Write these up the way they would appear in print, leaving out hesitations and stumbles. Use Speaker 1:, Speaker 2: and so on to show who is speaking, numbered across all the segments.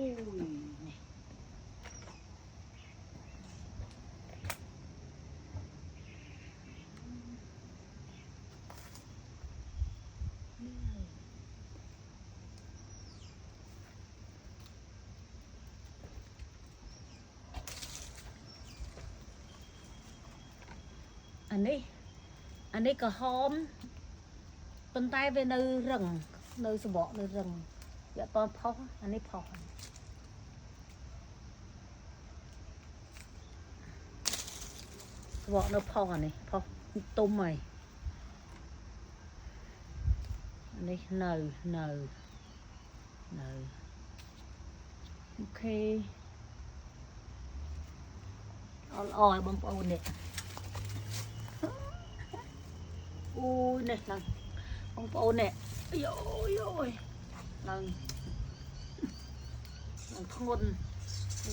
Speaker 1: ui này. Anh ấy có hôm bên tay về nơi rừng nơi sờ bọ nơi rừng dạ con phó anh ấy phó sờ bọ nó phó này phó tôm mày anh ấy nở nở nở ok ôi bông ôi nè ui nè lần bông ôi nè ôi ôi lần lần thôn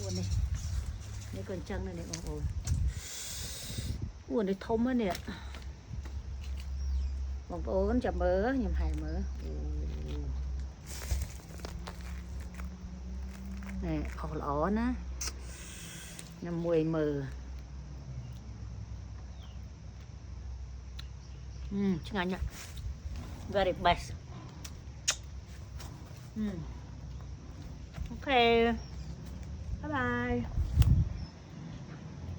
Speaker 1: ui nè này còn chân này nè bông ôi ui này thông á nè bông ôi chậm mỡ nhầm hài mỡ nè phò lỏ nó nằm mùi mờ chứ ngại nhá very best ok bye bye